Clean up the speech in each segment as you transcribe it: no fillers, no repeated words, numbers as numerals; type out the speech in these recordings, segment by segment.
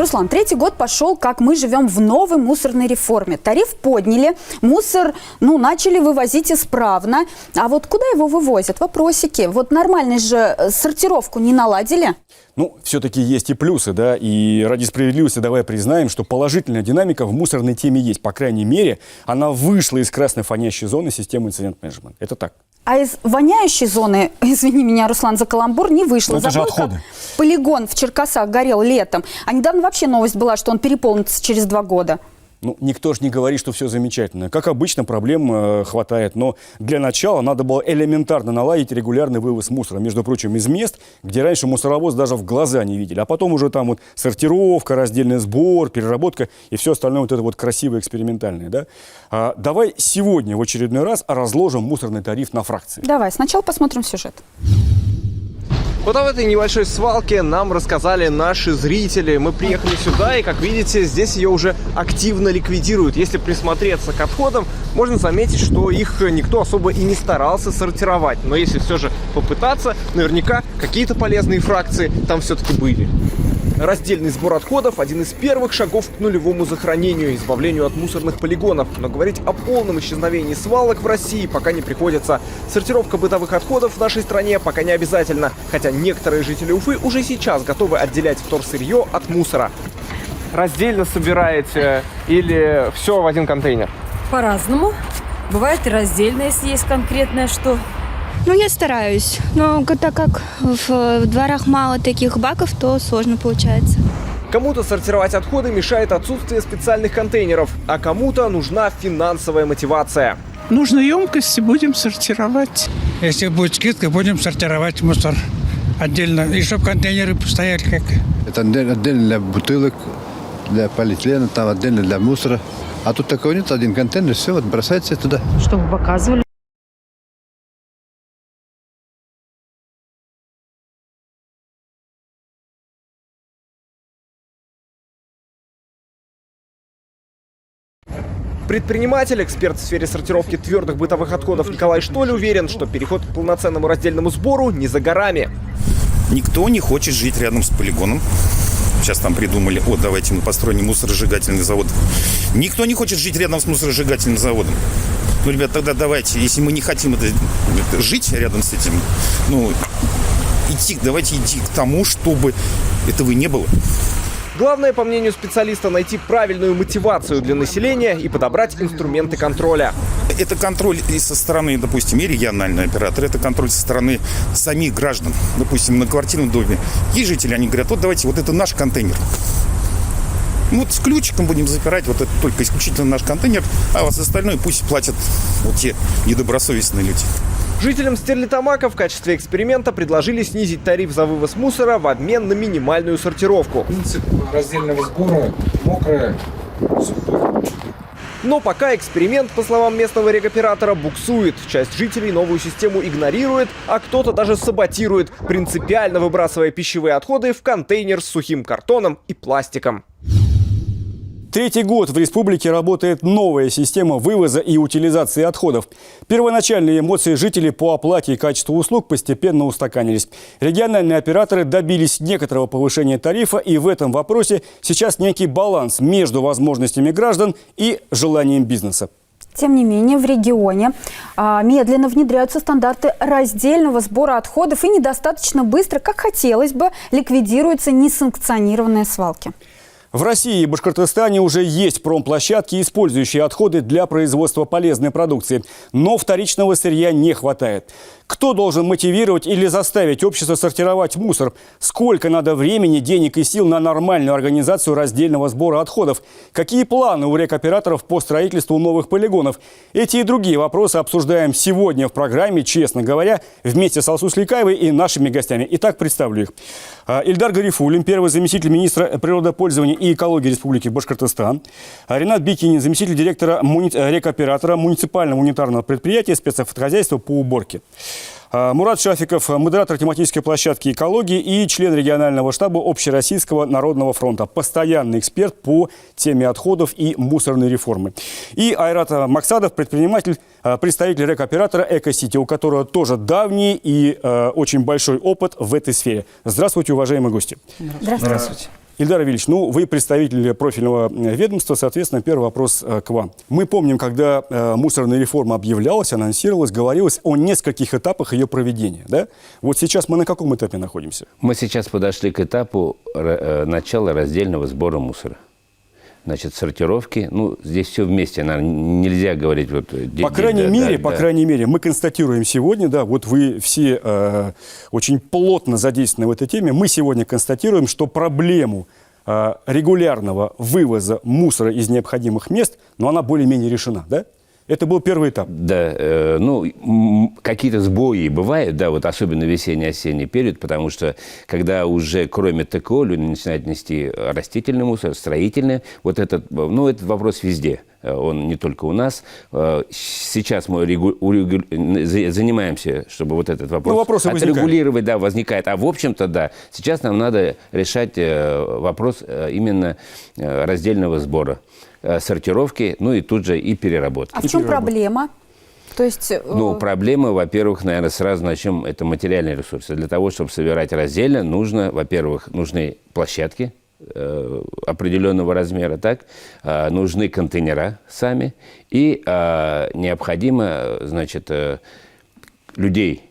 Руслан, третий год пошел, как мы живем в новой мусорной реформе. Тариф подняли, мусор, начали вывозить исправно. А вот куда его вывозят? Вопросики. Вот нормально же сортировку не наладили. Все-таки есть и плюсы, да, и ради справедливости давай признаем, что положительная динамика в мусорной теме есть. По крайней мере, она вышла из красной фонящей зоны системы инцидент-менеджмента. Это так. А из воняющей зоны, извини меня, Руслан, за каламбур, не вышло. Это же отходы. Полигон в Черкасах горел летом. А недавно вообще новость была, что он переполнится через 2 года. Никто же не говорит, что все замечательно. Как обычно, проблем хватает. Но для начала надо было элементарно наладить регулярный вывоз мусора. Между прочим, из мест, где раньше мусоровоз даже в глаза не видели. А потом уже там вот сортировка, раздельный сбор, переработка и все остальное вот это вот красивое, экспериментальное. Да? Давай сегодня в очередной раз разложим мусорный тариф на фракции. Давай, сначала посмотрим сюжет. Вот об этой небольшой свалке нам рассказали наши зрители. Мы приехали сюда, и, как видите, здесь ее уже активно ликвидируют. Если присмотреться к отходам, можно заметить, что их никто особо и не старался сортировать. Но если все же попытаться, наверняка какие-то полезные фракции там все-таки были. Раздельный сбор отходов – один из первых шагов к нулевому захоронению, избавлению от мусорных полигонов. Но говорить о полном исчезновении свалок в России пока не приходится. Сортировка бытовых отходов в нашей стране пока не обязательна, хотя некоторые жители Уфы уже сейчас готовы отделять вторсырье от мусора. Раздельно собираете или все в один контейнер? По-разному. Бывает и раздельно, если есть конкретное что. Я стараюсь, но так как в дворах мало таких баков, то сложно получается. Кому-то сортировать отходы мешает отсутствие специальных контейнеров, а кому-то нужна финансовая мотивация. Нужны емкости, будем сортировать. Если будет скидка, будем сортировать мусор отдельно. И чтобы контейнеры стояли как. Это отдельно для бутылок, для полиэтилена, там отдельно для мусора. А тут такого нет, один контейнер, все, вот бросается туда. Чтобы показывали. Предприниматель, эксперт в сфере сортировки твердых бытовых отходов Николай Штоль уверен, что переход к полноценному раздельному сбору не за горами. Никто не хочет жить рядом с полигоном. Сейчас там придумали, давайте мы построим мусоросжигательный завод. Никто не хочет жить рядом с мусоросжигательным заводом. Ребят, тогда давайте, если мы не хотим жить рядом с этим, давайте идти к тому, чтобы этого и не было. Главное, по мнению специалиста, найти правильную мотивацию для населения и подобрать инструменты контроля. Это контроль и со стороны, допустим, и регионального оператора, это контроль со стороны самих граждан. Допустим, на квартирном доме есть жители, они говорят, давайте, это наш контейнер. С ключиком будем запирать, это только исключительно наш контейнер, а вот остальное пусть платят те недобросовестные люди. Жителям Стерлитамака в качестве эксперимента предложили снизить тариф за вывоз мусора в обмен на минимальную сортировку. Принцип раздельного сбора – мокрое, сухое. Но пока эксперимент, по словам местного регоператора, буксует. Часть жителей новую систему игнорирует, а кто-то даже саботирует, принципиально выбрасывая пищевые отходы в контейнер с сухим картоном и пластиком. Третий год в республике работает новая система вывоза и утилизации отходов. Первоначальные эмоции жителей по оплате и качеству услуг постепенно устаканились. Региональные операторы добились некоторого повышения тарифа, и в этом вопросе сейчас некий баланс между возможностями граждан и желанием бизнеса. Тем не менее, в регионе медленно внедряются стандарты раздельного сбора отходов и недостаточно быстро, как хотелось бы, ликвидируются несанкционированные свалки. В России и Башкортостане уже есть промплощадки, использующие отходы для производства полезной продукции. Но вторичного сырья не хватает. Кто должен мотивировать или заставить общество сортировать мусор? Сколько надо времени, денег и сил на нормальную организацию раздельного сбора отходов? Какие планы у рекоператоров по строительству новых полигонов? Эти и другие вопросы обсуждаем сегодня в программе «Честно говоря» вместе с Алсу Сликаевой и нашими гостями. Итак, представлю их. Ильдар Гарифуллин, первый заместитель министра природопользования и экологии Республики Башкортостан. Ренат Бикинин, заместитель директора рекоператора муниципального унитарного предприятия спецавтохозяйства по уборке. Мурат Шафиков, модератор тематической площадки экологии и член регионального штаба Общероссийского народного фронта, постоянный эксперт по теме отходов и мусорной реформы. И Айрат Максадов, предприниматель, представитель рекоператора «Экосити», у которого тоже давний и очень большой опыт в этой сфере. Здравствуйте, уважаемые гости. Здравствуйте. Ильдар Ильич, ну, вы представитель профильного ведомства, соответственно, первый вопрос к вам. Мы помним, когда мусорная реформа объявлялась, анонсировалась, говорилось о нескольких этапах ее проведения, да? Вот сейчас мы на каком этапе находимся? Мы сейчас подошли к этапу начала раздельного сбора мусора. Значит, сортировки, ну, здесь все вместе, наверное, нельзя говорить вот... По крайней мере, мы констатируем сегодня, да, вот вы все очень плотно задействованы в этой теме, мы сегодня констатируем, что проблему регулярного вывоза мусора из необходимых мест, но она более-менее решена, да? Это был первый этап. Да, ну, какие-то сбои бывают, да, вот особенно весенний-осенний период, потому что когда уже кроме ТКО люди начинают нести растительный мусор, строительный, вот этот, ну, этот вопрос везде, он не только у нас. Сейчас мы занимаемся, чтобы вот этот вопрос отрегулировать, да, возникает. А в общем-то, да, сейчас нам надо решать вопрос именно раздельного сбора, сортировки, ну и тут же и переработки. А в чем проблема? То есть, ну, проблема, во-первых, наверное, сразу начнем, это материальные ресурсы. Для того, чтобы собирать раздельно, нужно, во-первых, нужны площадки определенного размера, так, нужны контейнера сами, и необходимо, значит, людей,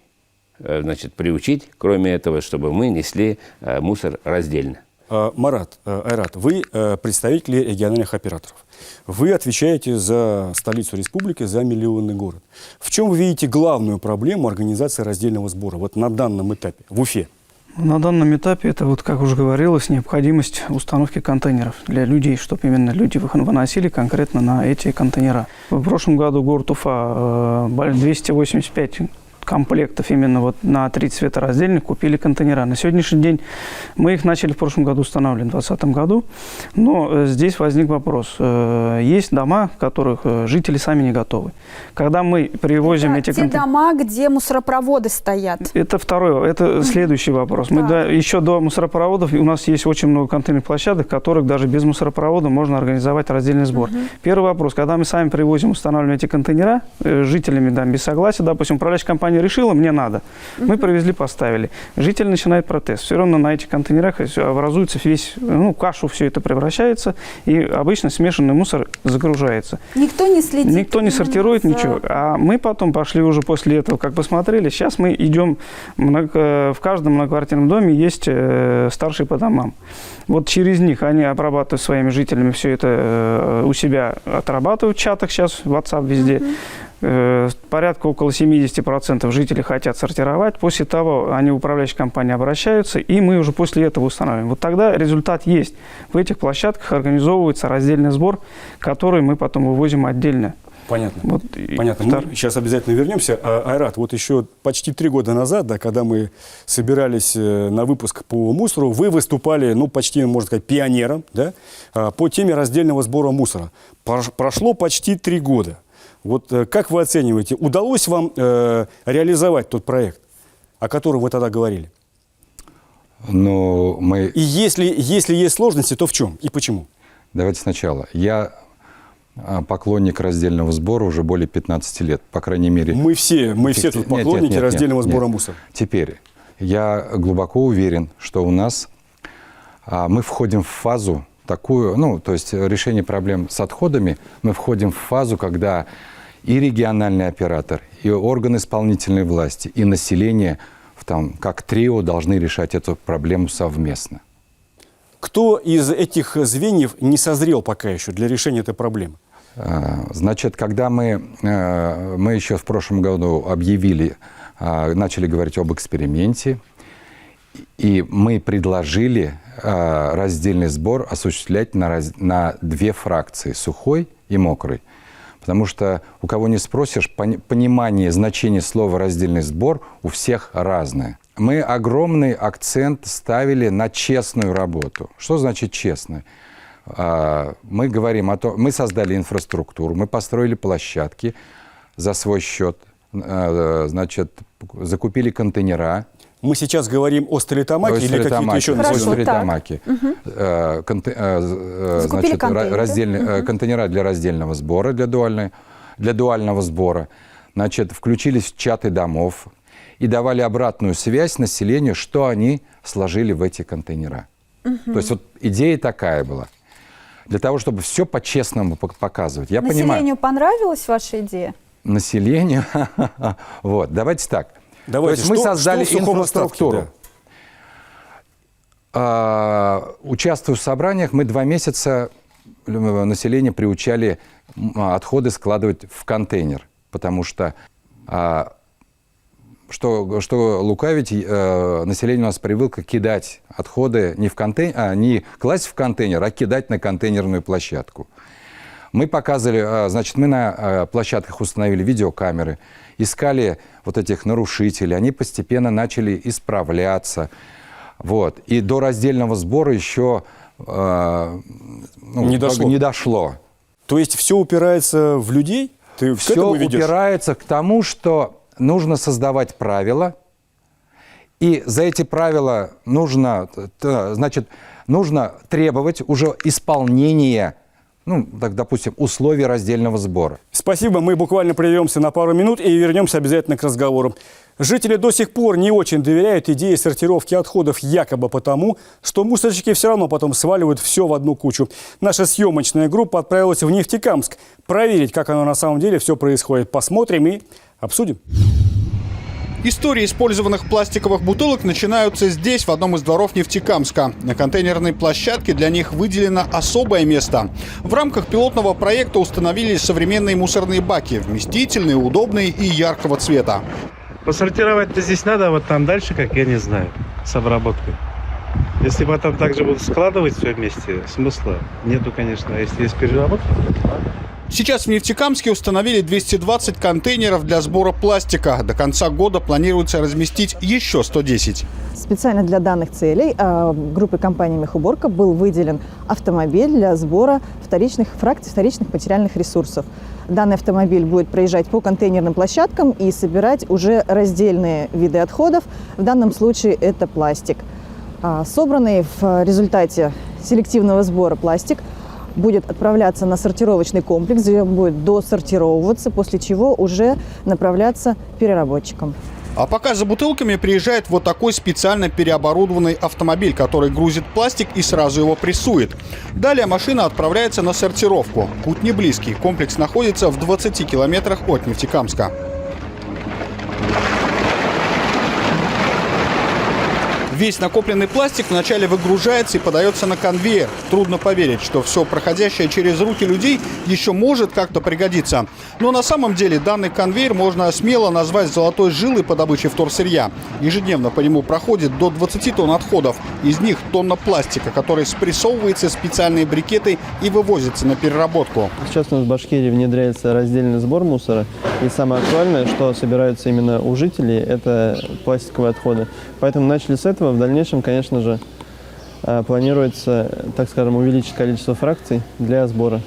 значит, приучить, кроме этого, чтобы мы несли мусор раздельно. Марат, Айрат, вы представители региональных операторов. Вы отвечаете за столицу республики, за миллионный город. В чем вы видите главную проблему организации раздельного сбора вот на данном этапе, в Уфе? На данном этапе это, вот, как уже говорилось, необходимость установки контейнеров для людей, чтобы именно люди выносили конкретно на эти контейнера. В прошлом году город Уфа 285 комплектов именно вот на 3 цвета раздельных купили контейнера. На сегодняшний день мы их начали в прошлом году устанавливать, в 2020 году. Но здесь возник вопрос. Есть дома, в которых жители сами не готовы. Когда мы привозим эти контейнеры... те дома, где мусоропроводы стоят. Это второй, это следующий вопрос. Мы еще до мусоропроводов, у нас есть очень много контейнерных площадок, в которых даже без мусоропровода можно организовать раздельный сбор. Первый вопрос. Когда мы сами привозим, устанавливаем эти контейнера, жителями, да, без согласия, допустим, управляющая компания решила, мне надо. Мы привезли, поставили. Житель начинает протест. Все равно на этих контейнерах образуется весь, ну, кашу, все это превращается, и обычно смешанный мусор загружается. Никто не следит. Никто не сортирует ничего. А мы потом пошли уже после этого, как посмотрели, сейчас мы идем, в каждом многоквартирном доме есть старшие по домам. Вот через них они обрабатывают своими жителями все это у себя, отрабатывают в чатах сейчас, в WhatsApp везде. Порядка около 70% жителей хотят сортировать. После того они в управляющие компании обращаются, и мы уже после этого устанавливаем. Вот тогда результат есть. В этих площадках организовывается раздельный сбор, который мы потом вывозим отдельно. Понятно. Вот, понятно. Мы сейчас обязательно вернемся. Айрат, вот еще почти 3 года назад, да, когда мы собирались на выпуск по мусору, вы выступали, ну, почти, можно сказать, пионером, да, по теме раздельного сбора мусора. Прошло почти 3 года. Вот как вы оцениваете, удалось вам реализовать тот проект, о котором вы тогда говорили? Ну, мы... И если есть сложности, то в чем и почему? Давайте сначала. Я поклонник раздельного сбора уже более 15 лет, по крайней мере. Мы все тут поклонники раздельного сбора мусора. Теперь, я глубоко уверен, что у нас мы входим в фазу такую, ну, то есть решение проблем с отходами, мы входим в фазу, когда и региональный оператор, и органы исполнительной власти, и население, там, как трио, должны решать эту проблему совместно. Кто из этих звеньев не созрел пока еще для решения этой проблемы? Значит, когда мы еще в прошлом году объявили, начали говорить об эксперименте, и мы предложили раздельный сбор осуществлять на 2 фракции, сухой и мокрый. Потому что у кого не спросишь, понимание значения слова «раздельный сбор» у всех разное. Мы огромный акцент ставили на честную работу. Что значит честно? Мы говорим о том, мы создали инфраструктуру, мы построили площадки за свой счет, значит, закупили контейнера. Мы сейчас говорим о Столитамаке или какие-то еще о Столитамаке. Значит, контейнера для раздельного сбора, для дуального сбора. Значит, включились в чаты домов и давали обратную связь населению, что они сложили в эти контейнера. То есть вот идея такая была. Для того, чтобы все по-честному показывать. Я понимаю. Населению понравилась ваша идея? Населению. Вот, давайте так. То есть мы создали инфраструктуру. Участвуя в собраниях, мы 2 месяца население приучали отходы складывать в контейнер. Потому что, что лукавить, население у нас привыкло кидать отходы не класть в контейнер, а кидать на контейнерную площадку. Мы показывали, значит, мы на площадках установили видеокамеры, искали вот этих нарушителей, они постепенно начали исправляться. Вот. И до раздельного сбора еще не дошло. То есть все упирается в людей? Ты к этому ведешь? Все упирается к тому, что нужно создавать правила, и за эти правила нужно требовать уже исполнения, допустим, условий раздельного сбора. Спасибо, мы буквально прервемся на пару минут и вернемся обязательно к разговору. Жители до сих пор не очень доверяют идее сортировки отходов якобы потому, что мусорщики все равно потом сваливают все в одну кучу. Наша съемочная группа отправилась в Нефтекамск проверить, как оно на самом деле все происходит. Посмотрим и обсудим. Истории использованных пластиковых бутылок начинаются здесь, в одном из дворов Нефтекамска. На контейнерной площадке для них выделено особое место. В рамках пилотного проекта установили современные мусорные баки. Вместительные, удобные и яркого цвета. Посортировать-то здесь надо, вот там дальше, как я не знаю, с обработкой. Если потом также будут складывать все вместе, смысла нету, конечно. А если есть переработка, то ладно. Сейчас в Нефтекамске установили 220 контейнеров для сбора пластика. До конца года планируется разместить еще 110. Специально для данных целей группой компании «Мехуборка» был выделен автомобиль для сбора вторичных фракций, вторичных материальных ресурсов. Данный автомобиль будет проезжать по контейнерным площадкам и собирать уже раздельные виды отходов. В данном случае это пластик. Собранный в результате селективного сбора пластик будет отправляться на сортировочный комплекс, где он будет досортировываться, после чего уже направляться переработчикам. А пока за бутылками приезжает вот такой специально переоборудованный автомобиль, который грузит пластик и сразу его прессует. Далее машина отправляется на сортировку. Путь не близкий. Комплекс находится в 20 километрах от Нефтекамска. Весь накопленный пластик вначале выгружается и подается на конвейер. Трудно поверить, что все проходящее через руки людей еще может как-то пригодиться. Но на самом деле данный конвейер можно смело назвать золотой жилой по добыче вторсырья. Ежедневно по нему проходит до 20 тонн отходов. Из них тонна пластика, который спрессовывается в специальные брикеты и вывозится на переработку. Сейчас у нас в Башкирии внедряется раздельный сбор мусора. И самое актуальное, что собираются именно у жителей, это пластиковые отходы. Поэтому начали с этого. В дальнейшем, конечно же, планируется, так скажем, увеличить количество фракций для сбора.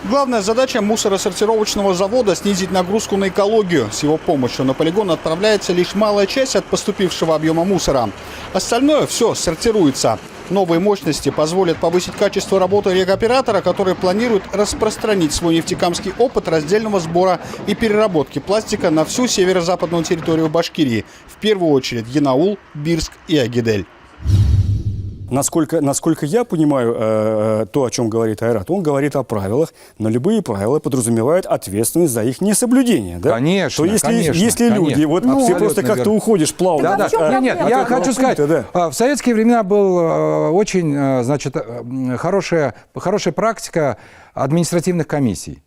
Главная задача мусоросортировочного завода – снизить нагрузку на экологию. С его помощью на полигон отправляется лишь малая часть от поступившего объема мусора. Остальное все сортируется. Новые мощности позволят повысить качество работы регоператора, который планирует распространить свой нефтекамский опыт раздельного сбора и переработки пластика на всю северо-западную территорию Башкирии. В первую очередь Янаул, Бирск и Агидель. Насколько я понимаю то, о чем говорит Айрат, он говорит о правилах, но любые правила подразумевают ответственность за их несоблюдение. Да? Конечно, то если люди, вот ты просто как-то уходишь плавно. Да. Нет, я хочу сказать, в советские времена была очень, хорошая практика административных комиссий.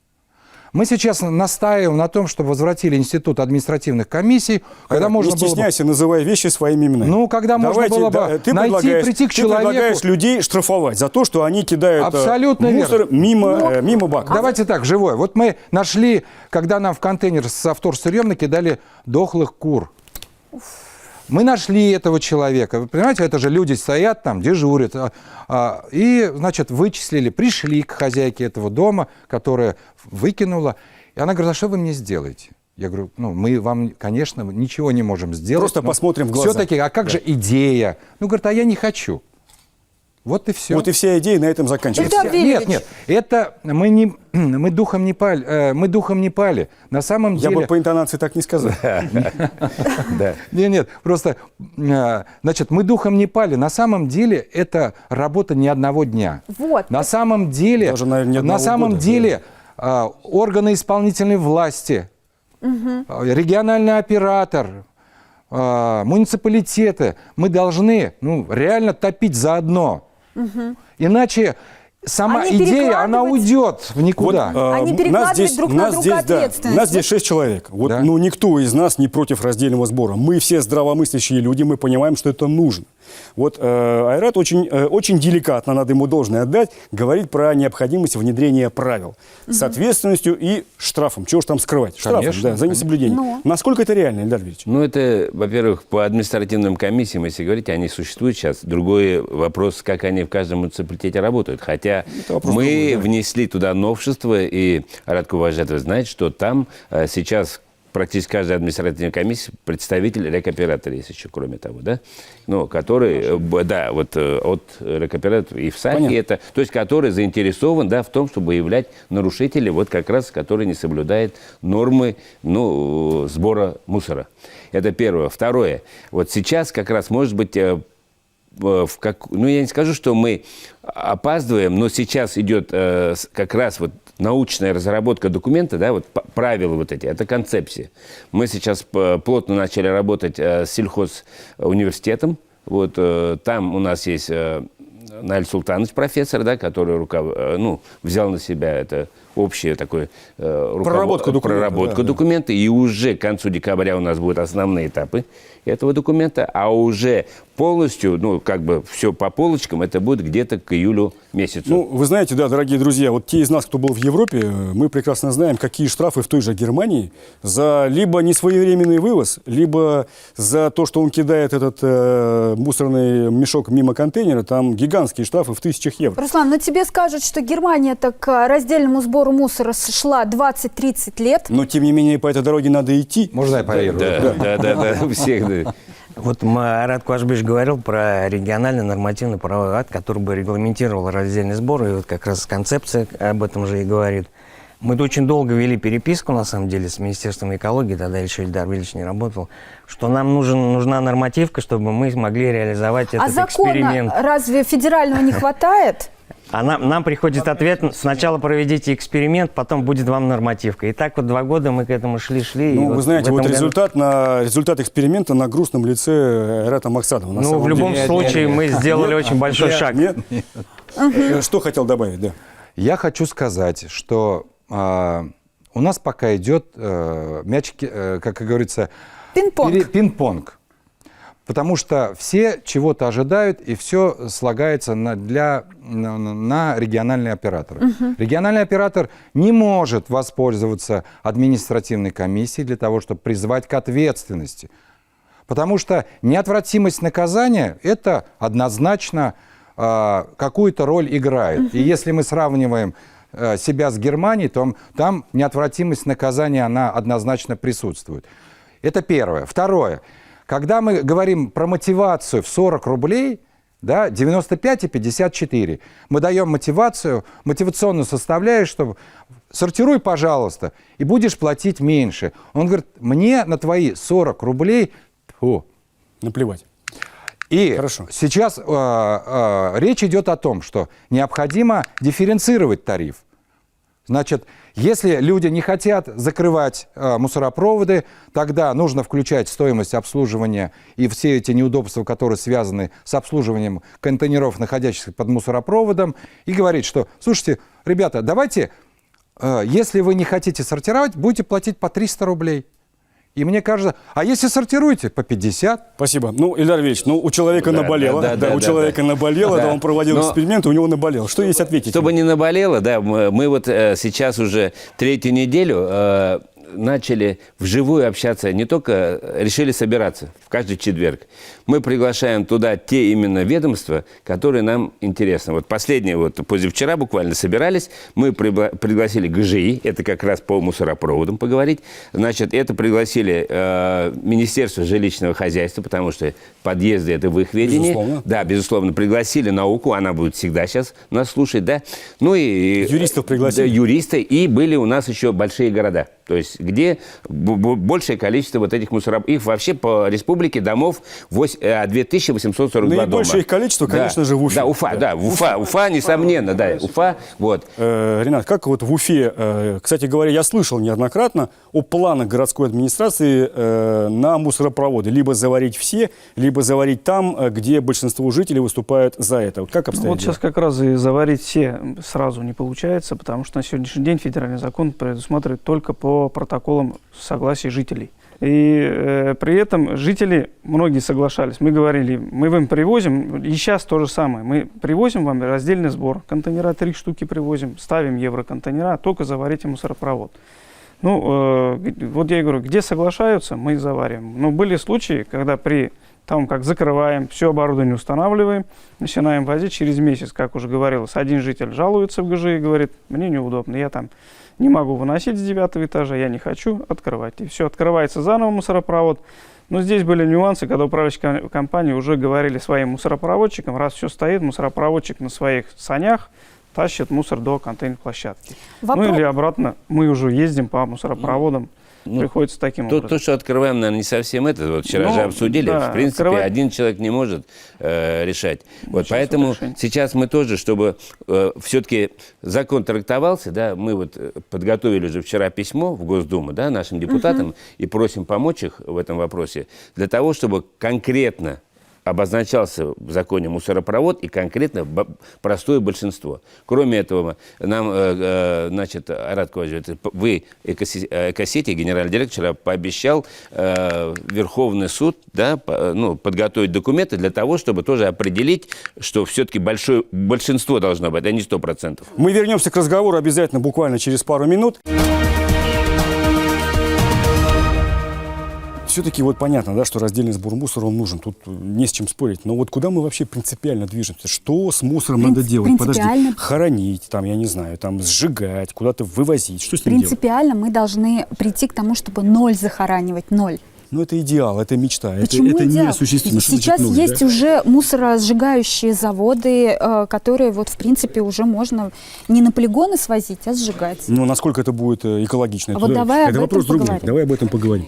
Мы сейчас настаиваем на том, чтобы возвратили институт административных комиссий, когда можно было... Не стесняйся, называй вещи своими именами. Ну, когда можно было бы прийти к человеку... Ты предлагаешь людей штрафовать за то, что они кидают мусор мимо бака. Давайте так, живое. Вот мы нашли, когда нам в контейнер со вторсырьем накидали дохлых кур. Мы нашли этого человека. Вы понимаете, это же люди стоят там, дежурят. И, значит, вычислили, пришли к хозяйке этого дома, которая выкинула. И она говорит, а что вы мне сделаете? Я говорю, мы вам, конечно, ничего не можем сделать. Просто посмотрим в глаза. Все-таки, а как же идея? Говорит, а я не хочу. Вот и все. Вот и вся идея на этом заканчивается. Эльдар Вильевич. Нет, это мы духом не пали. На самом Я деле... бы по интонации так не сказал. Нет, просто, значит, мы духом не пали. На самом деле это работа не одного дня. Вот. На самом деле, Даже, наверное, не одного года, органы исполнительной власти, региональный оператор, муниципалитеты, мы должны реально топить заодно. Иначе сама Они идея, она уйдет в никуда. Они перекладывают друг на друга ответственность. Нас здесь 6 человек. Вот, никто из нас не против раздельного сбора. Мы все здравомыслящие люди, мы понимаем, что это нужно. Вот Айрат очень деликатно, надо ему должное отдать, говорит про необходимость внедрения правил с ответственностью и штрафом. Чего ж там скрывать? Штрафом, Конечно, за несоблюдение. Но. Насколько это реально, Эльдар Ильич? Ну, это, во-первых, по административным комиссиям, если говорить, они существуют сейчас. Другой вопрос, как они в каждом муниципалитете работают. Хотя мы внесли туда новшество, и Айрат Куважетов знает, что там сейчас практически каждая административная комиссия представитель рекоператора есть еще, кроме того, да? Ну, который, да, вот от рекоператора и в САКе это, то есть который заинтересован, да, в том, чтобы выявлять нарушителей, вот как раз, которые не соблюдают нормы, сбора мусора. Это первое. Второе. Вот сейчас как раз, может быть, я не скажу, что мы опаздываем, но сейчас идет как раз вот научная разработка документа, да, вот правила вот эти, это концепция. Мы сейчас плотно начали работать с сельхозуниверситетом. Вот там у нас есть Наиль Султанович, профессор, да, который взял на себя это общее такое проработку документа. И уже к концу декабря у нас будут основные этапы этого документа, а уже полностью, все по полочкам, это будет где-то к июлю месяцу. Вы знаете, да, дорогие друзья, вот те из нас, кто был в Европе, мы прекрасно знаем, какие штрафы в той же Германии за либо несвоевременный вывоз, либо за то, что он кидает этот мусорный мешок мимо контейнера, там гигантские штрафы в 1000 евро. Руслан, но тебе скажут, что Германия к раздельному сбору мусора шла 20-30 лет. Но, тем не менее, по этой дороге надо идти. Можно я парирую? Да, у всех, да. Вот Айрат Куважбекович говорил про региональный нормативный правовой акт, который бы регламентировал раздельный сбор, и вот как раз концепция об этом же и говорит. Мы очень долго вели переписку, на самом деле, с Министерством экологии, тогда еще Эльдар Вильевич не работал, что нам нужна нормативка, чтобы мы смогли реализовать этот эксперимент. А закона разве федерального не хватает? А нам приходит ответ: сначала проведите эксперимент, потом будет вам нормативка. И так вот 2 года мы к этому шли. Вы знаете, вот результат эксперимента на грустном лице Айрата Максадова. В любом случае мы сделали очень большой шаг. Что хотел добавить, да? Я хочу сказать, что у нас пока идет мячики, как говорится, пинг-понг. Потому что все чего-то ожидают, и все слагается на региональный оператор. Региональный оператор не может воспользоваться административной комиссией для того, чтобы призвать к ответственности. Потому что неотвратимость наказания – это однозначно какую-то роль играет. И если мы сравниваем себя с Германией, то там неотвратимость наказания, она однозначно присутствует. Это первое. Второе. Когда мы говорим про мотивацию в 40 рублей, да, 95 и 54, мы даем мотивационную составляющую, что сортируй, пожалуйста, и будешь платить меньше. Он говорит, мне на твои 40 рублей наплевать. И сейчас речь идет о том, что необходимо дифференцировать тариф. Значит, если люди не хотят закрывать мусоропроводы, тогда нужно включать стоимость обслуживания и все эти неудобства, которые связаны с обслуживанием контейнеров, находящихся под мусоропроводом, и говорить, что, слушайте, ребята, давайте, если вы не хотите сортировать, будете платить по 300 рублей. И мне кажется, а если сортируете, по 50? Спасибо. Эльдар Ильич, у человека наболело. У человека наболело, он проводил эксперимент, у него наболело. Что есть ответить? Чтобы не наболело, да, мы вот сейчас уже 3-ю неделю начали вживую общаться, не только решили собираться в каждый четверг. Мы приглашаем туда те именно ведомства, которые нам интересны. Вот последнее, вот позавчера буквально собирались, мы пригласили ГЖИ, это как раз по мусоропроводам поговорить. Значит, это пригласили Министерство жилищного хозяйства, потому что подъезды это в их ведении. Безусловно. Да, безусловно. Пригласили науку, она будет всегда сейчас нас слушать, да. Ну и юристов пригласили. Да, юристы. И были у нас еще большие города. То есть, где большее количество вот этих мусоров. Их вообще по республике домов 2842 дома. Наибольшее их количество, конечно же, в Уфе. Да, Уфа, да. Уфа, несомненно, да. Уфа, вот. Ренат, как вот в Уфе, кстати говоря, я слышал неоднократно о планах городской администрации на мусоропроводы. Либо заварить все, либо заварить там, где большинство жителей выступают за это. Как обстоит Вот дело? сейчас как раз и заварить все сразу не получается, потому что на сегодняшний день федеральный закон предусматривает только по протоколам согласия жителей. И при этом жители, многие соглашались. Мы говорили, мы вам привозим, и сейчас то же самое. Мы привозим вам раздельный сбор. Контейнера 3 штуки привозим, ставим евроконтейнера, только заварите мусоропровод. Ну, вот я и говорю, где соглашаются, мы их завариваем. Но были случаи, когда там как закрываем, все оборудование устанавливаем, начинаем возить через месяц, как уже говорилось. Один житель жалуется в ГЖИ и говорит, мне неудобно, я там не могу выносить с 9-го этажа, я не хочу открывать. И все, открывается заново мусоропровод. Но здесь были нюансы, когда управляющие компании уже говорили своим мусоропроводчикам, раз все стоит, мусоропроводчик на своих санях тащит мусор до контейнерной площадки. Ну или обратно, мы уже ездим по мусоропроводам. Приходится таким образом. То, что открываем, наверное, не совсем это. Вот вчера же обсудили. Да, в принципе, один человек не может решать. Вот поэтому сейчас мы тоже, чтобы все-таки закон трактовался, да, мы вот подготовили уже вчера письмо в Госдуму, да, нашим депутатам и просим помочь их в этом вопросе для того, чтобы конкретно обозначался в законе мусоропровод и конкретно простое большинство. Кроме этого, нам, значит, Айрат Квазиевич, вы, Экосети, генеральный директор, вчера пообещал Верховный суд, да, подготовить документы для того, чтобы тоже определить, что все-таки большое большинство должно быть, а не 100%. Мы вернемся к разговору обязательно буквально через пару минут. Все-таки вот понятно, да, что раздельный сбор мусора, он нужен, тут не с чем спорить. Но вот куда мы вообще принципиально движемся? Что с мусором надо делать? Подожди, хоронить, там, я не знаю, там, сжигать, куда-то вывозить, что с ним делать? Принципиально мы должны прийти к тому, чтобы 0 захоранивать, 0. Ну, это идеал, это мечта, Почему это идеал? неосуществимо. Сейчас есть уже мусоросжигающие заводы, которые вот в принципе уже можно не на полигоны свозить, а сжигать. Ну, насколько это будет экологично? А вот давай об это этом вопрос другой. поговорим. Давай об этом поговорим.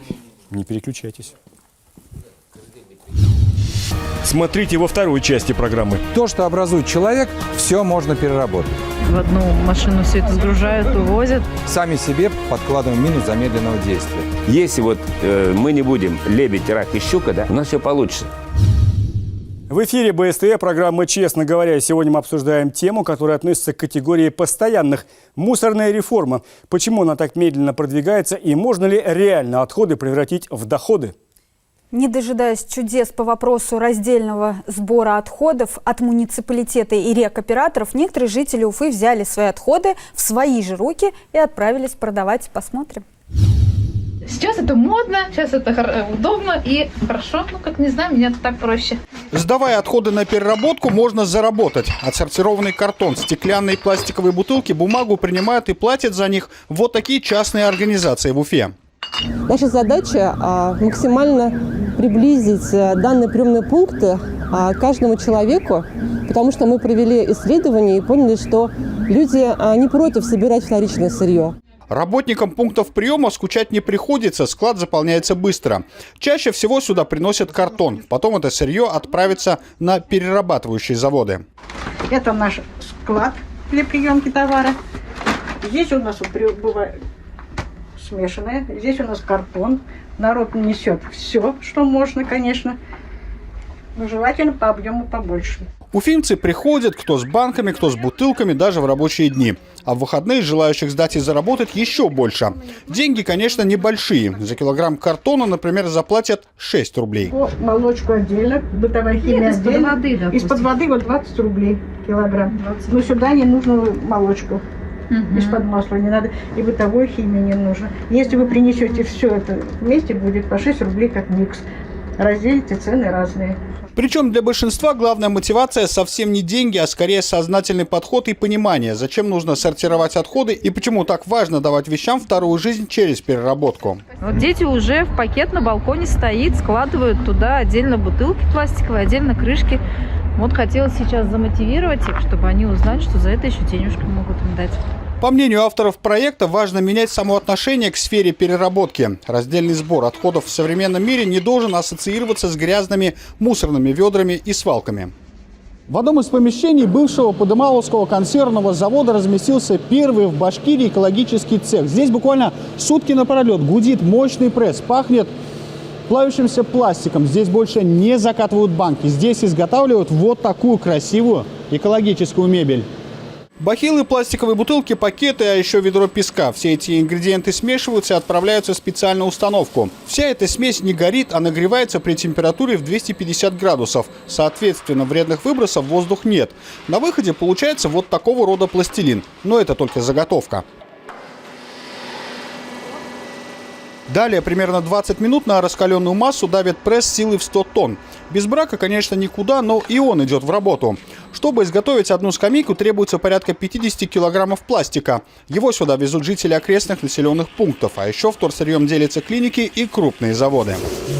Не переключайтесь. Смотрите во второй части программы. То, что образует человек, все можно переработать. В одну машину все это сгружают, увозят. Сами себе подкладываем мину замедленного действия. Если вот мы не будем лебедь, рак и щука, да, у нас все получится. В эфире БСТ, программа «Честно говоря». Сегодня мы обсуждаем тему, которая относится к категории постоянных. Мусорная реформа. Почему она так медленно продвигается и можно ли реально отходы превратить в доходы? Не дожидаясь чудес по вопросу раздельного сбора отходов от муниципалитета и рекоператоров, некоторые жители Уфы взяли свои отходы в свои же руки и отправились продавать. Посмотрим. Сейчас это модно, сейчас это удобно и хорошо. Ну, как не знаю, мне это так проще. Сдавая отходы на переработку, можно заработать. Отсортированный картон, стеклянные и пластиковые бутылки, бумагу принимают и платят за них вот такие частные организации в Уфе. Наша задача максимально приблизить данные приемные пункты каждому человеку, потому что мы провели исследование и поняли, что люди не против собирать вторичное сырье. Работникам пунктов приема скучать не приходится, склад заполняется быстро. Чаще всего сюда приносят картон, потом это сырье отправится на перерабатывающие заводы. Это наш склад для приемки товара. Здесь у нас бывает смешанное, здесь у нас картон. Народ несет все, что можно, конечно, но желательно по объему побольше. Уфимцы приходят, кто с банками, кто с бутылками, даже в рабочие дни. А в выходные желающих сдать и заработать еще больше. Деньги, конечно, небольшие. За килограмм картона, например, заплатят 6 рублей. По молочку отдельно, бытовая химия отдельно. Из-под воды вот 20 рублей килограмм. Но сюда не нужно молочку. из-под масла не надо, и бытовой химии не нужно. Если вы принесете все это вместе, будет по 6 рублей как микс. Разделите, цены разные. Причем для большинства главная мотивация совсем не деньги, а скорее сознательный подход и понимание, зачем нужно сортировать отходы и почему так важно давать вещам вторую жизнь через переработку. Вот дети уже в пакет на балконе стоит, складывают туда отдельно бутылки пластиковые, отдельно крышки. Вот хотелось сейчас замотивировать их, чтобы они узнали, что за это еще денежку могут им дать. По мнению авторов проекта, важно менять само отношение к сфере переработки. Раздельный сбор отходов в современном мире не должен ассоциироваться с грязными мусорными ведрами и свалками. В одном из помещений бывшего Подымаловского консервного завода разместился первый в Башкирии экологический цех. Здесь буквально сутки напролет гудит мощный пресс, пахнет плавящимся пластиком. Здесь больше не закатывают банки. Здесь изготавливают вот такую красивую экологическую мебель. Бахилы, пластиковые бутылки, пакеты, а еще ведро песка. Все эти ингредиенты смешиваются и отправляются в специальную установку. Вся эта смесь не горит, а нагревается при температуре в 250 градусов. Соответственно, вредных выбросов в воздух нет. На выходе получается вот такого рода пластилин. Но это только заготовка. Далее примерно 20 минут на раскаленную массу давит пресс силой в 100 тонн. Без брака, конечно, никуда, но и он идет в работу. Чтобы изготовить одну скамейку, требуется порядка 50 килограммов пластика. Его сюда везут жители окрестных населенных пунктов. А еще вторсырьем делятся клиники и крупные заводы.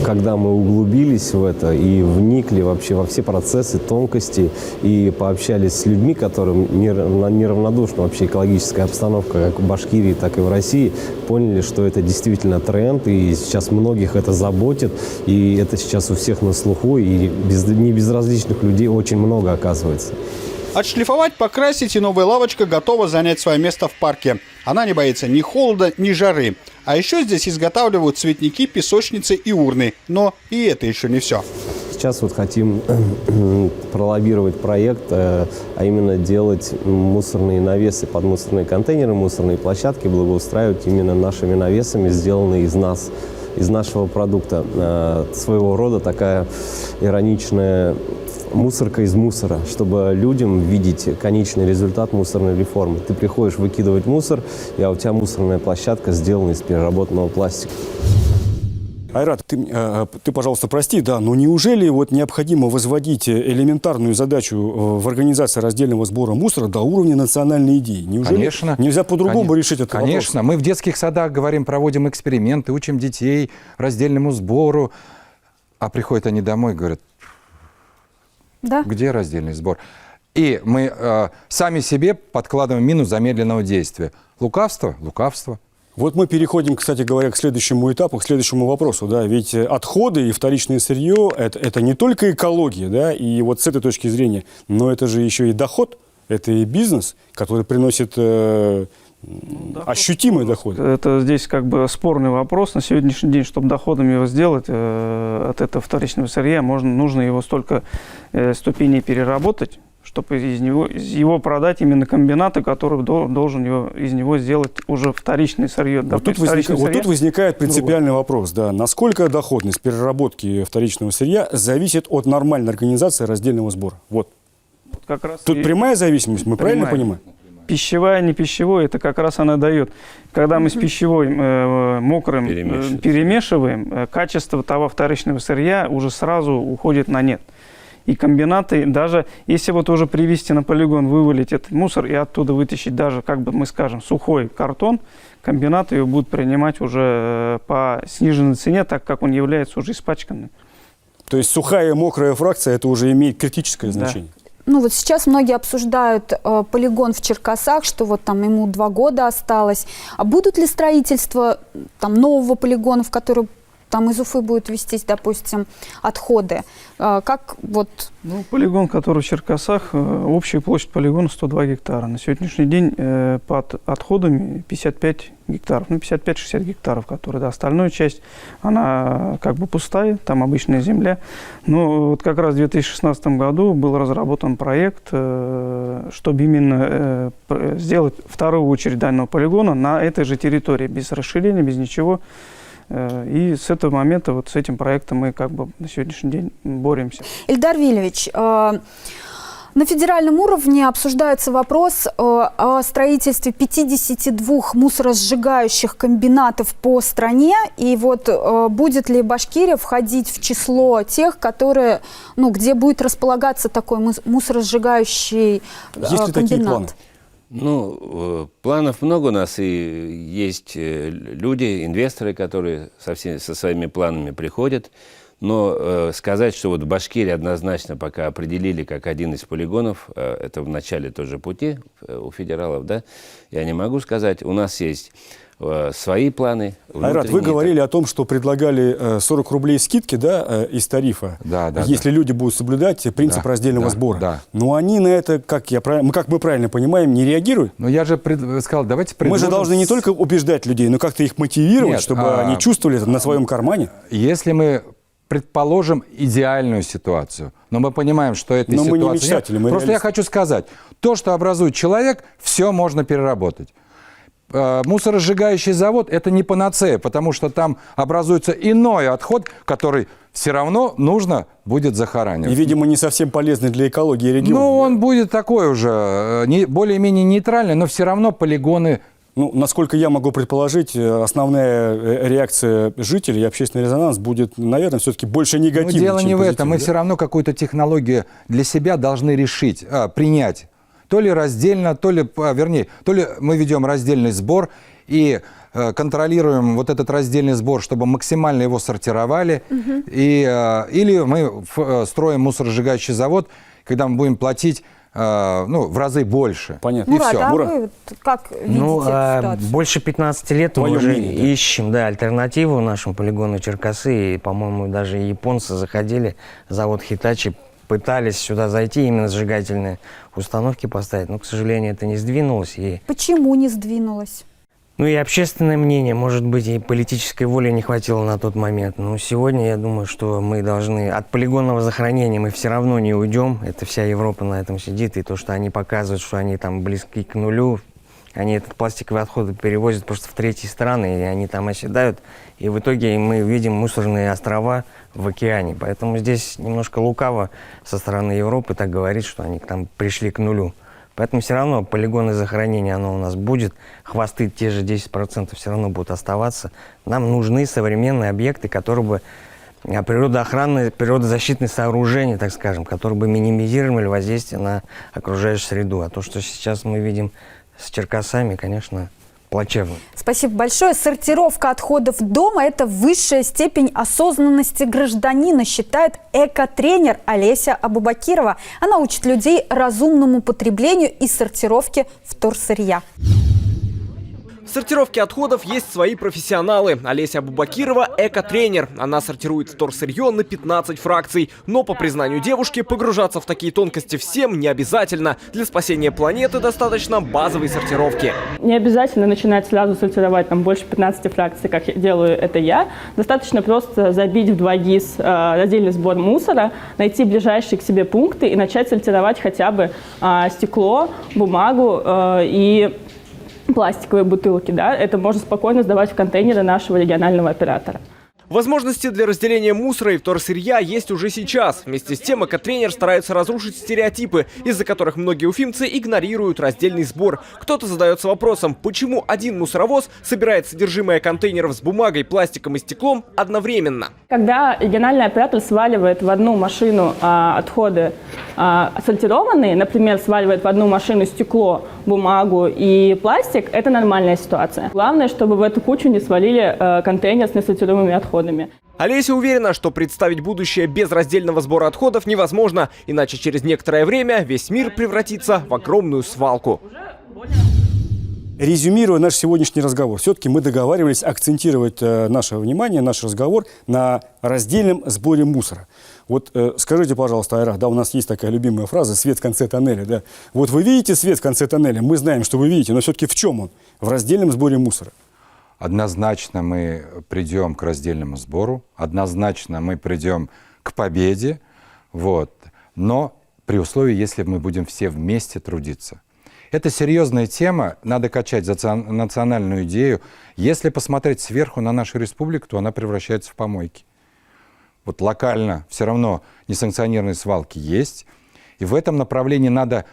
Когда мы углубились в это и вникли вообще во все процессы, тонкости и пообщались с людьми, которым неравнодушна вообще экологическая обстановка как в Башкирии, так и в России, поняли, что это действительно тренд, и сейчас многих это заботит, и это сейчас у всех на слуху, и не безразличных людей очень много оказывается. Отшлифовать, покрасить, и новая лавочка готова занять свое место в парке. Она не боится ни холода, ни жары. А еще здесь изготавливают цветники, песочницы и урны. Но и это еще не все. Сейчас вот хотим пролоббировать проект, а именно делать мусорные навесы под мусорные контейнеры, мусорные площадки, благоустраивать именно нашими навесами, сделанные из нас, из нашего продукта. Своего рода такая ироничная мусорка из мусора, чтобы людям видеть конечный результат мусорной реформы. Ты приходишь выкидывать мусор, а у тебя мусорная площадка сделана из переработанного пластика. Айрат, ты, пожалуйста, прости, да, но неужели вот необходимо возводить элементарную задачу в организации раздельного сбора мусора до уровня национальной идеи? Неужели Конечно. Нельзя по-другому решить этот вопрос? Конечно. Мы в детских садах говорим, проводим эксперименты, учим детей раздельному сбору, а приходят они домой и говорят, да. Где раздельный сбор? И мы сами себе подкладываем мину замедленного действия. Лукавство? Лукавство. Вот мы переходим, кстати говоря, к следующему этапу, к следующему вопросу. Да? Ведь отходы и вторичное сырье – это не только экология, да? И вот с этой точки зрения, но это же еще и доход, это и бизнес, который приносит ощутимый доход. Это здесь как бы спорный вопрос. На сегодняшний день, чтобы доходом его сделать от этого вторичного сырья, нужно его столько ступеней переработать, чтобы из его продать именно комбинаты, который должен из него сделать уже вторичное сырье. Вот тут возникает принципиальный вопрос. Да, насколько доходность переработки вторичного сырья зависит от нормальной организации раздельного сбора? Вот. Как раз тут прямая зависимость, мы правильно понимаем? Пищевая, не пищевой, это как раз она дает. Когда мы с пищевой мокрым перемешиваем, качество того вторичного сырья уже сразу уходит на нет. И комбинаты, даже если вот уже привезти на полигон, вывалить этот мусор и оттуда вытащить даже, как бы мы скажем, сухой картон, комбинаты его будут принимать уже по сниженной цене, так как он является уже испачканным. То есть сухая и мокрая фракция, это уже имеет критическое значение? Да. Ну вот сейчас многие обсуждают полигон в Черкасах, что вот там ему 2 года осталось. А будут ли строительство там нового полигона, в который там из Уфы будут везтись, допустим, отходы? Как вот... Ну, полигон, который в Черкасах, общая площадь полигона 102 гектара. На сегодняшний день под отходами 55 гектаров, ну 55-60 гектаров, которые, да, остальная часть, она как бы пустая, там обычная земля. Но вот как раз в 2016 году был разработан проект, чтобы именно сделать вторую очередь данного полигона на этой же территории, без расширения, без ничего. И с этого момента, вот с этим проектом мы как бы на сегодняшний день боремся. Ильдар Вильевич, На федеральном уровне обсуждается вопрос о строительстве 52 мусоросжигающих комбинатов по стране. И вот будет ли Башкирия входить в число тех, которые, где будет располагаться такой мусоросжигающий комбинат? Есть ли такие планы? Планов много у нас, и есть люди, инвесторы, которые со своими планами приходят. Но сказать, что вот Башкирия однозначно пока определили как один из полигонов, это в начале тоже пути у федералов, да, я не могу сказать. У нас есть свои планы. Айрат, вы говорили о том, что предлагали 40 рублей скидки, да, из тарифа, если люди будут соблюдать принцип раздельного сбора. Да. Но они на это, как мы правильно понимаем, не реагируют. Но я же сказал, давайте предложим... Мы же должны не только убеждать людей, но как-то их мотивировать, чтобы они чувствовали это на своем кармане. Если мы предположим идеальную ситуацию, но мы понимаем, что этой но ситуации мы не мечтатели, нет. мы Просто реалисты. Я хочу сказать, то, что образует человек, все можно переработать. Мусоросжигающий завод – это не панацея, потому что там образуется иной отход, который все равно нужно будет захоранивать. И, видимо, не совсем полезный для экологии региона. Ну, он будет такой уже, более-менее нейтральный, но все равно полигоны... Насколько я могу предположить, основная реакция жителей и общественный резонанс будет, наверное, все-таки больше негативный, дело чем не в этом. позитивный, Мы все равно какую-то технологию для себя должны решить, принять. То ли раздельно, то ли мы ведем раздельный сбор и контролируем вот этот раздельный сбор, чтобы максимально его сортировали. Или мы строим мусоросжигающий завод, когда мы будем платить в разы больше. Понятно. Мурат, а вы как видите ситуацию? Больше 15 лет мы уже ищем альтернативу нашему полигону Черкасы. И, по-моему, даже японцы заходили, завод Хитачи, пытались сюда зайти, именно сжигательные установки поставить. Но, к сожалению, это не сдвинулось. Почему не сдвинулось? И общественное мнение, может быть, и политической воли не хватило на тот момент. Но сегодня я думаю, что мы должны... От полигонного захоронения мы все равно не уйдем. Это вся Европа на этом сидит. И то, что они показывают, что они там близки к нулю, они этот пластиковый отход перевозят просто в третьи страны, и они там оседают. И в итоге мы видим мусорные острова в океане. Поэтому здесь немножко лукаво со стороны Европы так говорить, что они там пришли к нулю. Поэтому все равно полигоны захоронения, оно у нас будет. Хвосты, те же 10% все равно будут оставаться. Нам нужны современные объекты, которые бы природоохранные, природозащитные сооружения, так скажем, которые бы минимизировали воздействие на окружающую среду. А то, что сейчас мы видим с Черкасами, конечно, плачевно. Спасибо большое. Сортировка отходов дома – это высшая степень осознанности гражданина, считает экотренер Олеся Абубакирова. Она учит людей разумному потреблению и сортировке вторсырья. В сортировке отходов есть свои профессионалы. Олеся Абубакирова – экотренер. Она сортирует вторсырье на 15 фракций. Но, по признанию девушки, погружаться в такие тонкости всем не обязательно. Для спасения планеты достаточно базовой сортировки. Не обязательно начинать сразу сортировать больше 15 фракций, как делаю это я. Достаточно просто забить в 2 ГИС раздельный сбор мусора, найти ближайшие к себе пункты и начать сортировать хотя бы стекло, бумагу и пластиковые бутылки, это можно спокойно сдавать в контейнеры нашего регионального оператора. Возможности для разделения мусора и вторсырья есть уже сейчас. Вместе с тем, экотренер старается разрушить стереотипы, из-за которых многие уфимцы игнорируют раздельный сбор. Кто-то задается вопросом, почему один мусоровоз собирает содержимое контейнеров с бумагой, пластиком и стеклом одновременно. Когда региональный оператор сваливает в одну машину отходы сортированные, например, сваливает в одну машину стекло, бумагу и пластик, это нормальная ситуация. Главное, чтобы в эту кучу не свалили контейнер с несортируемыми отходами. Олеся уверена, что представить будущее без раздельного сбора отходов невозможно, иначе через некоторое время весь мир превратится в огромную свалку. Резюмируя наш сегодняшний разговор, все-таки мы договаривались акцентировать наше внимание, наш разговор на раздельном сборе мусора. Вот скажите, пожалуйста, Айрат, у нас есть такая любимая фраза «свет в конце тоннеля». Да? Вот вы видите свет в конце тоннеля? Мы знаем, что вы видите, но все-таки в чем он? В раздельном сборе мусора. Однозначно мы придем к раздельному сбору, однозначно мы придем к победе, но при условии, если мы будем все вместе трудиться. Это серьезная тема, надо качать за национальную идею. Если посмотреть сверху на нашу республику, то она превращается в помойки. Локально все равно несанкционированные свалки есть. И в этом направлении надо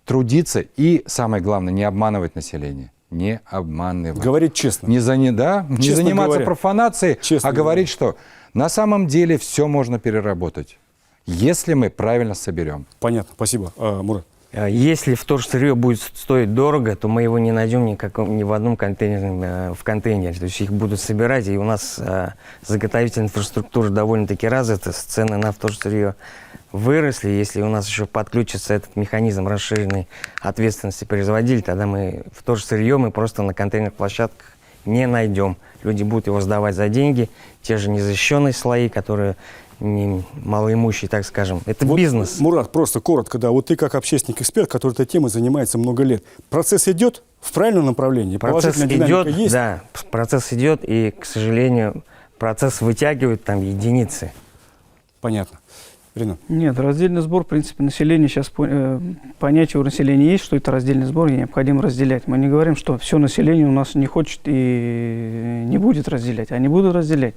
трудиться и, самое главное, не обманывать население. Не обманывать. Говорить честно. Не заниматься говоря. профанацией, Честно а говорить, что на самом деле все можно переработать, если мы правильно соберем. Понятно, спасибо. Мурат. Если вторсырье будет стоить дорого, то мы его не найдем ни в одном контейнере, в контейнере. То есть их будут собирать, и у нас заготовительная инфраструктура довольно-таки развита, цены на вторсырье выросли. Если у нас еще подключится этот механизм расширенной ответственности производителя, тогда мы вторсырье мы просто на контейнерных площадках не найдем. Люди будут его сдавать за деньги, те же незащищенные слои, которые не малоимущие, так скажем. Это вот, бизнес. Мурат, просто коротко, да. Вот ты как общественник-эксперт, который этой темой занимается много лет. Процесс идет в правильном направлении? Процесс Положительная идет, есть? да, процесс идет, и, к сожалению, процесс вытягивает там единицы. Понятно. Ренат. Нет, раздельный сбор, в принципе, население сейчас, понятие у населения есть, что это раздельный сбор, и необходимо разделять. Мы не говорим, что все население у нас не хочет и не будет разделять, они будут разделять.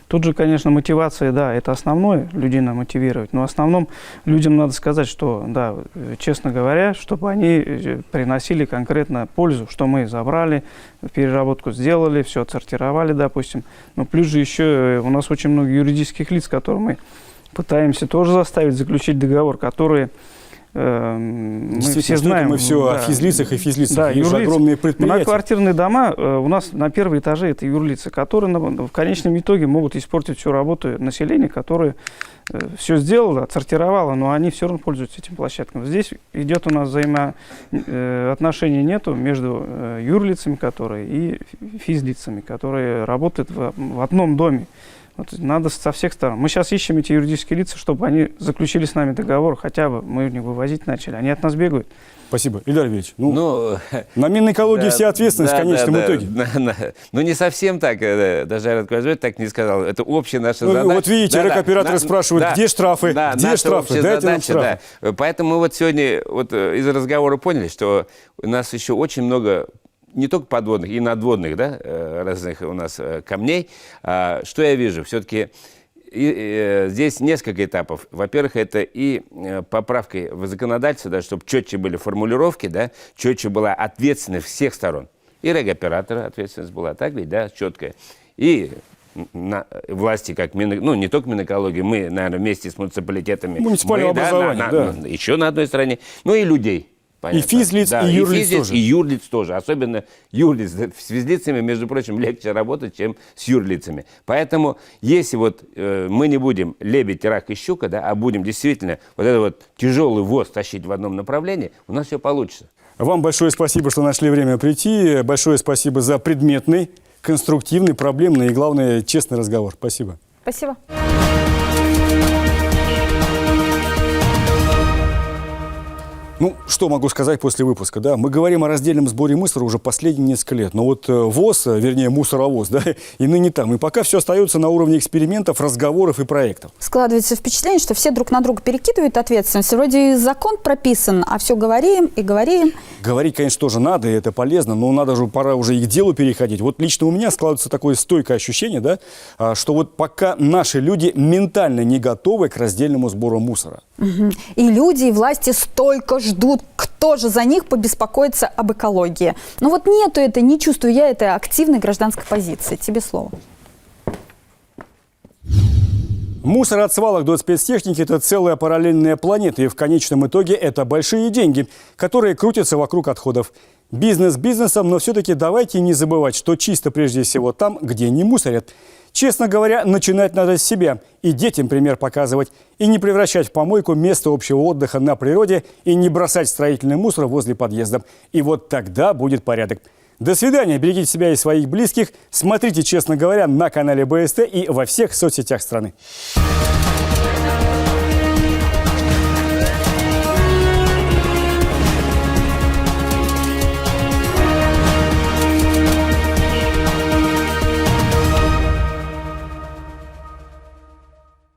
Тут же, конечно, мотивация, да, это основное, людей надо мотивировать, но в основном людям надо сказать, что, да, честно говоря, чтобы они приносили конкретно пользу, что мы забрали, переработку сделали, все отсортировали, допустим. Но плюс же еще у нас очень много юридических лиц, которые мы пытаемся тоже заставить заключить договор, которые мы все знаем. Мы все о физлицах и физлицах. Да, есть же огромные предприятия. Многоквартирные дома у нас на первом этаже это юрлицы, которые в конечном итоге могут испортить всю работу населения, которое все сделало, отсортировало, но они все равно пользуются этим площадками. Здесь идет у нас взаимоотношения нету между юрлицами, которые и физлицами, которые работают в одном доме. Вот надо со всех сторон. Мы сейчас ищем эти юридические лица, чтобы они заключили с нами договор, хотя бы мы не вывозить начали. Они от нас бегают. Спасибо. Илдар Ильич, на Минэкологии вся ответственность в конечном итоге. Ну, не совсем так. Даже Айрат Куажбек так не сказал. Это общая наша задача. Вот видите, рэк-операторы спрашивают, где штрафы? Где штрафы? Дайте нам штрафы. Поэтому мы вот сегодня из разговора поняли, что у нас еще очень много не только подводных, и надводных, да, разных у нас камней. Что я вижу? Все-таки здесь несколько этапов. Во-первых, это и поправкой в законодательство, да, чтобы четче были формулировки, да, четче была ответственность всех сторон. И рэк-оператора ответственность была, так ведь, да, четкая. И власти, как не только Минэкологии, мы, наверное, вместе с муниципалитетами. Муниципальное образование, да. Еще на одной стороне. Ну и людей. Понятно. И физлиц, да, и юрлиц тоже. И юрлиц тоже. Особенно юрлиц. С физлицами, между прочим, легче работать, чем с юрлицами. Поэтому, если мы не будем лебедь, рак и щука, да, а будем действительно вот этот тяжелый воз тащить в одном направлении, у нас все получится. Вам большое спасибо, что нашли время прийти. Большое спасибо за предметный, конструктивный, проблемный и, главное, честный разговор. Спасибо. Спасибо. Ну, что могу сказать после выпуска, да? Мы говорим о раздельном сборе мусора уже последние несколько лет. Но вот ВОЗ, вернее, мусоровоз, да, и ныне там. И пока все остается на уровне экспериментов, разговоров и проектов. Складывается впечатление, что все друг на друга перекидывают ответственность. Вроде закон прописан, а все говорим и говорим. Говорить, конечно, тоже надо, и это полезно, но пора уже и к делу переходить. Вот лично у меня складывается такое стойкое ощущение, да, что вот пока наши люди ментально не готовы к раздельному сбору мусора. Угу. И люди, и власти столько ждут, кто же за них побеспокоится об экологии. Но вот нету это, не чувствую я этой активной гражданской позиции. Тебе слово. Мусор от свалок до спецтехники – это целая параллельная планета, и в конечном итоге это большие деньги, которые крутятся вокруг отходов. Бизнес бизнесом, но все-таки давайте не забывать, что чисто прежде всего там, где не мусорят. Честно говоря, начинать надо с себя, и детям пример показывать, и не превращать в помойку место общего отдыха на природе, и не бросать строительный мусор возле подъездов. И вот тогда будет порядок. До свидания, берегите себя и своих близких, смотрите, честно говоря, на канале БСТ и во всех соцсетях страны.